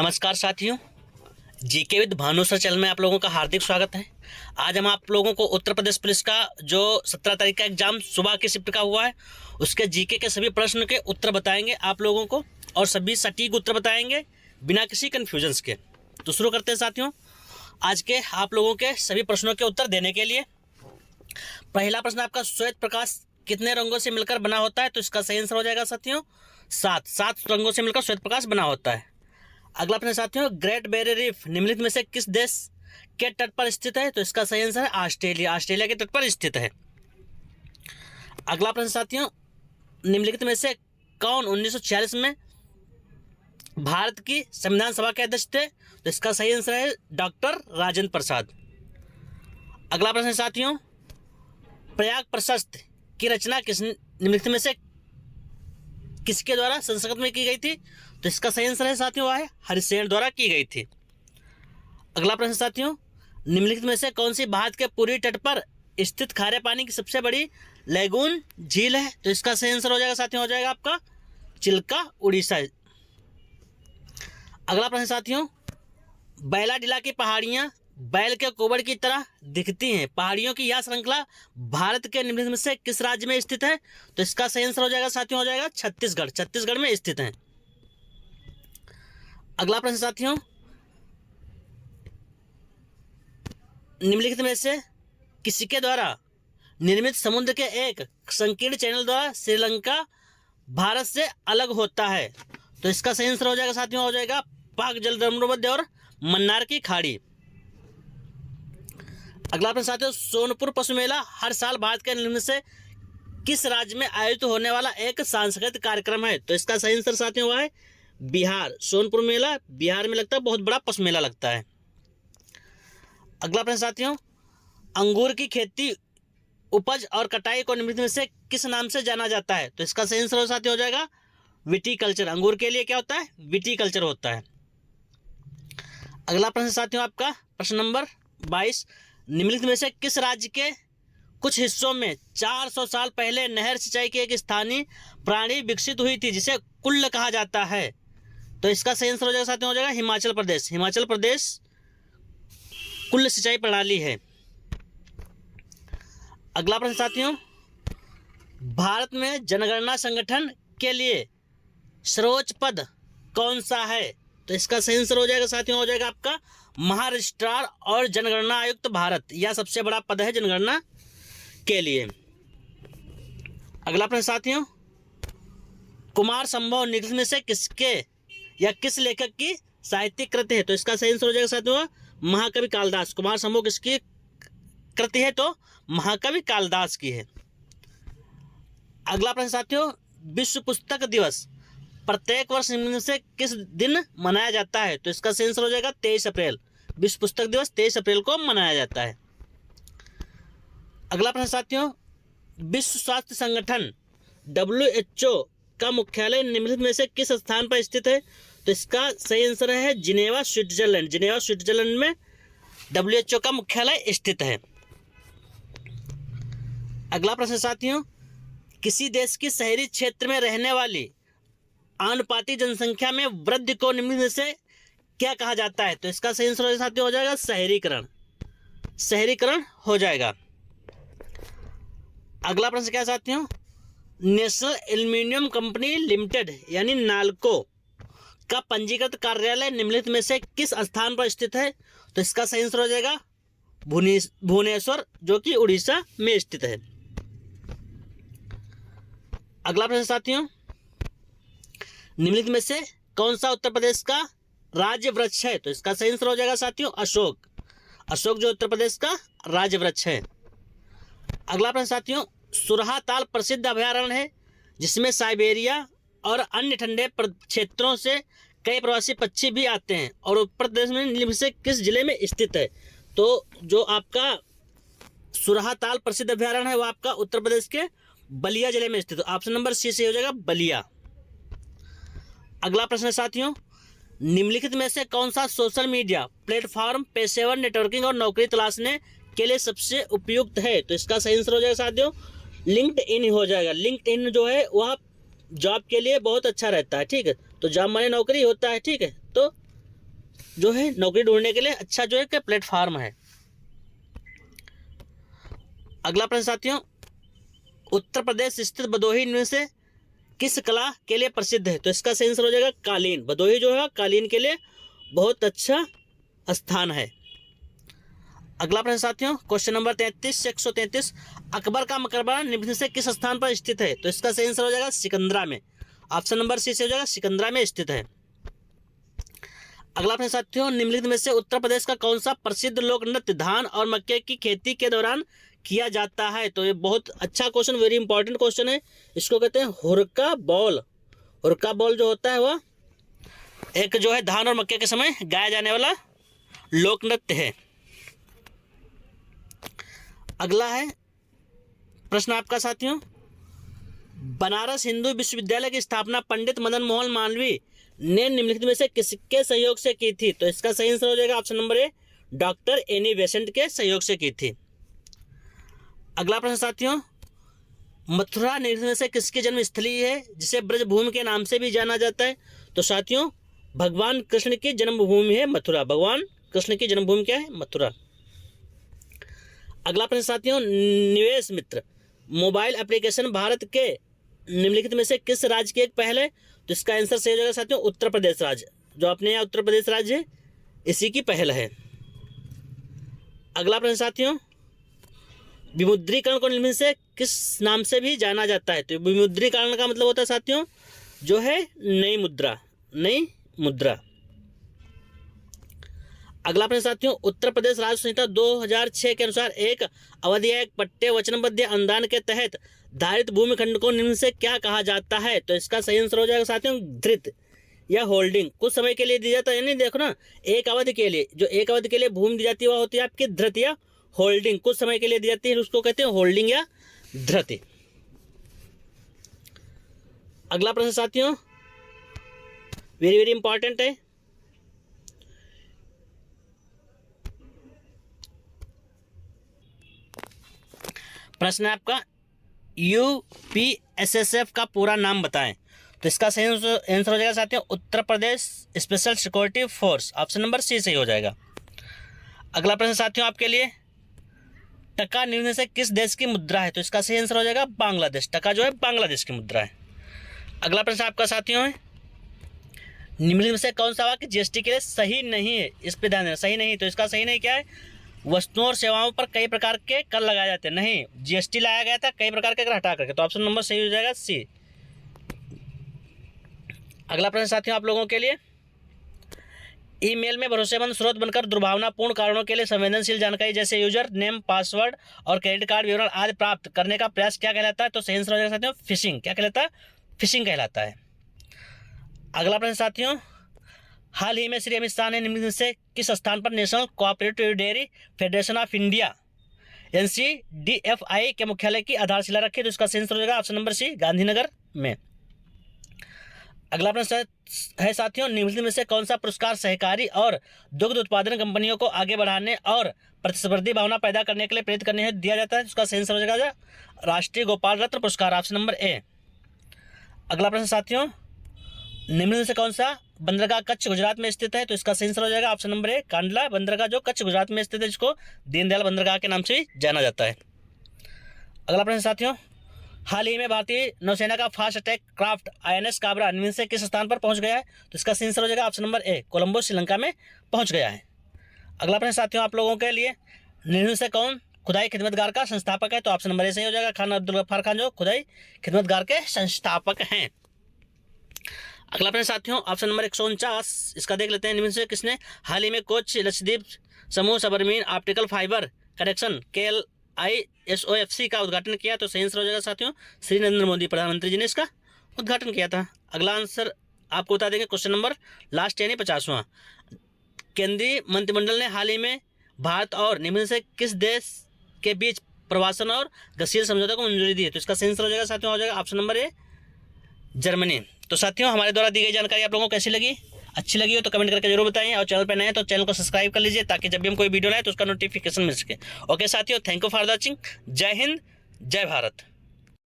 नमस्कार साथियों, GK with Bhanu sir channel में आप लोगों का हार्दिक स्वागत है। आज हम आप लोगों को उत्तर प्रदेश पुलिस का जो 17 तारीख का एग्जाम सुबह की शिफ्ट का हुआ है उसके जीके के सभी प्रश्न के उत्तर बताएंगे आप लोगों को, और सभी सटीक उत्तर बताएंगे बिना किसी कन्फ्यूजन्स के। तो शुरू करते हैं साथियों आज के आप लोगों के सभी प्रश्नों के उत्तर देने के लिए। पहला प्रश्न आपका, श्वेत प्रकाश कितने रंगों से मिलकर बना होता है? तो इसका सही आंसर हो जाएगा साथियों 7 रंगों से मिलकर श्वेत प्रकाश बना होता है। अगला प्रश्न साथियों, ग्रेट बैरियर रीफ निम्नलिखित में से किस देश के तट पर स्थित है? तो इसका सही आंसर है ऑस्ट्रेलिया। ऑस्ट्रेलिया के तट पर स्थित है। अगला प्रश्न साथियों, निम्नलिखित में से कौन 1946 में भारत की संविधान सभा के अध्यक्ष थे? तो इसका सही आंसर है डॉक्टर राजेंद्र प्रसाद। अगला प्रश्न साथियों, प्रयाग प्रशस्त की रचना निम्नलिखित में से किसके द्वारा संस्कृत में की गई थी? तो इसका सही आंसर है साथियों वह है हरिसेन द्वारा की गई थी। अगला प्रश्न साथियों, निम्नलिखित में से कौन सी भारत के पूर्वी तट पर स्थित खारे पानी की सबसे बड़ी लैगून झील है? तो इसका सही आंसर हो जाएगा साथियों, हो जाएगा आपका चिल्का, उड़ीसा। अगला प्रश्न साथियों, बैलाडिला की पहाड़ियां बैल के कोबड़ की तरह दिखती हैं। पहाड़ियों की यह श्रृंखला भारत के निम्नलिखित में से किस राज्य में स्थित है? तो इसका सही आंसर हो जाएगा साथियों, हो जाएगा छत्तीसगढ़। छत्तीसगढ़ में स्थित है। अगला प्रश्न साथियों, निम्नलिखित में से किसके द्वारा निर्मित समुद्र के एक संकीर्ण चैनल द्वारा श्रीलंका भारत से अलग होता है? तो इसका सही आंसर हो जाएगा साथियों, हो जाएगा पाक जलसंधि और मन्नार की खाड़ी। अगला प्रश्न साथियों, सोनपुर पशु मेला हर साल भारत के निम्न से किस राज्य में आयोजित होने वाला एक सांस्कृतिक कार्यक्रम है? तो इसका सही आंसर साथियों हुआ है बिहार। सोनपुर मेला बिहार में लगता है, बहुत बड़ा पशु मेला लगता है। अगला प्रश्न साथियों, अंगूर की खेती, उपज और कटाई को निम्नलिखित में से किस नाम से जाना जाता है? तो इसका सही आंसर साथियों हो जाएगा विटीकल्चर। अंगूर के लिए क्या होता है? विटीकल्चर होता है। अगला प्रश्न साथियों आपका प्रश्न नंबर 22, निम्नलिखित में से किस राज्य के कुछ हिस्सों में 400 साल पहले नहर सिंचाई की एक स्थानीय प्रणाली विकसित हुई थी जिसे कुल्ल कहा जाता है? तो इसका सही आंसर हो जाएगा साथियों, हो जाएगा हिमाचल प्रदेश। हिमाचल प्रदेश कुल्ल सिंचाई प्रणाली है। अगला प्रश्न साथियों, भारत में जनगणना संगठन के लिए सर्वोच्च पद कौन सा है? तो इसका सही आंसर हो जाएगा साथियों, हो जाएगा आपका महारजिस्ट्रार और जनगणना आयुक्त भारत। यह सबसे बड़ा पद है जनगणना के लिए। अगला प्रश्न साथियों, कुमार संभव निम्नलिखित में से किसके या किस लेखक की साहित्यिक कृति है? तो इसका सही आंसर हो जाएगा साथियों महाकवि कालिदास। कुमार संभव किसकी कृति है? तो महाकवि कालिदास की है। अगला प्रश्न साथियों, विश्व पुस्तक दिवस प्रत्येक वर्ष निम्न में से किस दिन मनाया जाता है? तो इसका सही आंसर हो जाएगा 23 अप्रैल। विश्व पुस्तक दिवस 23 अप्रैल को मनाया जाता है। अगला प्रश्न साथियों, विश्व स्वास्थ्य संगठन WHO का मुख्यालय निम्नलिखित में से किस स्थान पर स्थित है? तो इसका सही आंसर है जिनेवा, स्विट्जरलैंड। जिनेवा स्विट्जरलैंड में WHO का मुख्यालय स्थित है। अगला प्रश्न साथियों, किसी देश की शहरी क्षेत्र में रहने वाली आनुपातिक जनसंख्या में वृद्धि को निम्नलिखित में से क्या कहा जाता है? तो इसका सही आंसर साथियों हो जाएगा शहरीकरण। शहरीकरण हो जाएगा। अगला प्रश्न क्या साथियों, नेशनल एल्यूमिनियम कंपनी लिमिटेड यानी नालको का पंजीकृत कार्यालय निम्नलिखित में से किस स्थान पर स्थित है? तो इसका सही आंसर हो जाएगा भुवनेश्वर, जो कि उड़ीसा में स्थित है। अगला प्रश्न साथियों, निम्नलिखित में से कौन सा उत्तर प्रदेश का राज्य वृक्ष है? तो इसका सही आंसर हो जाएगा साथियों अशोक। अशोक जो उत्तर प्रदेश का राज्य वृक्ष है। अगला प्रश्न साथियों, सुरहा ताल प्रसिद्ध अभयारण्य है जिसमें साइबेरिया और अन्य ठंडे क्षेत्रों से कई प्रवासी पक्षी भी आते हैं और उत्तर प्रदेश में निम्न से किस जिले में स्थित है? तो जो आपका सुरहा ताल प्रसिद्ध अभयारण्य है वो आपका उत्तर प्रदेश के बलिया जिले में स्थित है। ऑप्शन नंबर सी से हो जाएगा बलिया। अगला प्रश्न साथियों, निम्नलिखित में से कौन सा सोशल मीडिया प्लेटफॉर्म पेशेवर नेटवर्किंग और नौकरी तलाशने के लिए सबसे उपयुक्त है? तो इसका सही आंसर हो जाएगा साथियों लिंक्डइन हो जाएगा। लिंक्डइन जो है वह जॉब के लिए बहुत अच्छा रहता है। ठीक है, तो जॉब माने नौकरी होता है। ठीक है, तो जो है नौकरी ढूंढने के लिए अच्छा जो है कि प्लेटफार्म है। अगला प्रश्न साथियों, उत्तर प्रदेश स्थित भदोही इनमें से किस कला के लिए प्रसिद्ध है? तो इसका सही आंसर हो जाएगा कालीन। भदोही जो है कालीन के लिए बहुत अच्छा स्थान है। अगला प्रश्न साथियों, क्वेश्चन नंबर 33 से 133, अकबर का मकबरा निम्न से किस स्थान पर स्थित है? तो इसका सही आंसर हो जाएगा सिकंदरा में। ऑप्शन नंबर सी से हो जाएगा सिकंदरा में स्थित है। अगला प्रश्न साथियों, निम्नलिखित में से उत्तर प्रदेश का कौन सा प्रसिद्ध लोक नृत्य धान और मक्के की खेती के दौरान किया जाता है? तो ये बहुत अच्छा क्वेश्चन, वेरी इंपॉर्टेंट क्वेश्चन है। इसको कहते हैं हुरका बॉल। हुरका बॉल जो होता है वह एक जो है धान और मक्के के समय गाया जाने वाला लोक नृत्य है। अगला है प्रश्न आपका साथियों, बनारस हिंदू विश्वविद्यालय की स्थापना पंडित मदन मोहन मालवीय ने निम्नलिखित में से किसके सहयोग से की थी? तो इसका सही आंसर हो जाएगा option number A, doctor Annie Besant के सहयोग से की थी। अगला प्रश्न साथियों, मथुरा निम्नलिखित में से किसकी जन्मस्थली है जिसे ब्रजभूमि के नाम से भी जाना जाता है? तो साथियों भगवान कृष्ण की जन्मभूमि है मथुरा। भगवान कृष्ण की जन्मभूमि क्या है? मथुरा। अगला प्रश्न साथियों, निवेश मित्र मोबाइल एप्लीकेशन भारत के निम्नलिखित में से किस राज्य की एक पहल है? तो इसका आंसर सही हो जाएगा साथियों उत्तर प्रदेश राज्य। जो अपने यहाँ उत्तर प्रदेश राज्य है इसी की पहल है। अगला प्रश्न साथियों, विमुद्रीकरण को निम्नलिखित से किस नाम से भी जाना जाता है? तो विमुद्रीकरण का मतलब होता है साथियों जो है नई मुद्रा, नई मुद्रा। अगला प्रश्न साथियों, उत्तर प्रदेश राज्य संहिता 2006 के अनुसार एक अवधि या एक पट्टे वचनबद्ध अनुदान के तहत धारित भूमिखंड को निम्न से क्या कहा जाता है? तो इसका सही आंसर हो जाएगा साथियों धृत या होल्डिंग। कुछ समय के लिए दी जाता है, नहीं देखो ना, एक अवधि के लिए, जो एक अवधि के लिए भूमि दी जाती है वह होती है आपकी धृत या होल्डिंग। कुछ समय के लिए दी जाती है उसको कहते हैं होल्डिंग या धृत। अगला प्रश्न साथियों वेरी वेरी इंपॉर्टेंट है। प्रश्न है आपका, यूपीएसएसएफ का पूरा नाम बताएं। तो इसका सही आंसर हो जाएगा साथियों Uttar Pradesh special security force. Option number C सही हो जाएगा। अगला प्रश्न साथियों आपके लिए, टका निम्न से किस देश की मुद्रा है? तो इसका सही आंसर हो जाएगा बांग्लादेश। टका जो है बांग्लादेश की मुद्रा है। अगला प्रश्न आपका साथियों है, निम्नलिखित में से कौन सा वाक्य जीएसटी के लिए सही नहीं है? इस पे ध्यान देना, सही नहीं। तो इसका सही नहीं क्या है? वस्तुओं और सेवाओं पर कई प्रकार के कर लगाए जाते हैं। नहीं, जीएसटी लाया गया था कई प्रकार के कर हटा करके। तो ऑप्शन नंबर सही हो जाएगा सी। अगला प्रश्न साथियों आप लोगों के लिए, ईमेल में भरोसेमंद स्रोत बनकर दुर्भावनापूर्ण कारणों के लिए संवेदनशील जानकारी जैसे यूजर नेम, पासवर्ड और क्रेडिट कार्ड विवरण आदि प्राप्त करने का प्रयास क्या कहलाता है? तो सही आंसर हो जाएगा साथियों फिशिंग। क्या कहलाता है? फिशिंग कहलाता है। अगला प्रश्न साथियों, हाल ही में श्री अमित शाह ने निम्न से किस स्थान पर national cooperative dairy federation of India NCDFI के मुख्यालय की आधारशिला रखी? तो इसका सही आंसर हो जाएगा ऑप्शन नंबर सी गांधीनगर में। अगला प्रश्न है साथियों, निम्नलिखित में से कौन सा पुरस्कार सहकारी और दुग्ध उत्पादन कंपनियों को आगे बढ़ाने और प्रतिस्पर्धी भावना पैदा करने के लिए प्रेरित करने हेतु दिया जाता है? उसका सही आंसर हो जाएगा राष्ट्रीय गोपाल रत्न पुरस्कार। Option number A. अगला प्रश्न साथियों, निम्न से कौन सा बंदरगाह कच्छ गुजरात में स्थित है? तो इसका सही आंसर हो जाएगा ऑप्शन नंबर ए कांडला बंदरगाह जो कच्छ गुजरात में स्थित है, जिसको दीनदयाल बंदरगाह के नाम से भी जाना जाता है। अगला प्रश्न साथियों, हाल ही में भारतीय नौसेना का fast attack craft INS Kabra निम्न से किस स्थान पर पहुंच गया है? तो इसका सही आंसर हो जाएगा option number A Colombo Sri Lanka में पहुंच गया है। अगला प्रश्न साथियों आप लोगों के लिए, निम्न से कौन खुदाई खिदमतगार का संस्थापक है? तो ऑप्शन नंबर ए सही हो जाएगा खान अब्दुल गफ्फार खान जो खुदाई खिदमतगार के संस्थापक हैं। अगला प्रश्न साथियों ऑप्शन नंबर 149 इसका देख लेते हैं, निम्न से किसने हाल ही में कोच लक्षद्वीप समूह सबरमीन ऑप्टिकल फाइबर कनेक्शन KLISOFC का उद्घाटन किया? तो सही आंसर हो जाएगा साथियों श्री नरेंद्र मोदी प्रधानमंत्री जी ने इसका उद्घाटन किया था। अगला आंसर आपको बता देंगे क्वेश्चन नंबर लास्ट यानी 50वां, केंद्रीय मंत्रिमंडल ने हाल ही में भारत और निम्न से किस देश के बीच प्रवासन और गतिशील समझौते को मंजूरी दी है? तो इसका सही आंसर हो जाएगा साथियों हो जाएगा ऑप्शन नंबर ए जर्मनी। तो साथियों हमारे द्वारा दी गई जानकारी आप लोगों को कैसी लगी? अच्छी लगी हो तो कमेंट करके जरूर बताएं, और चैनल पर नए हैं तो चैनल को सब्सक्राइब कर लीजिए ताकि जब भी हम कोई वीडियो लाए तो उसका नोटिफिकेशन मिल सके। ओके साथियों, थैंक यू फॉर वॉचिंग। जय हिंद, जय भारत।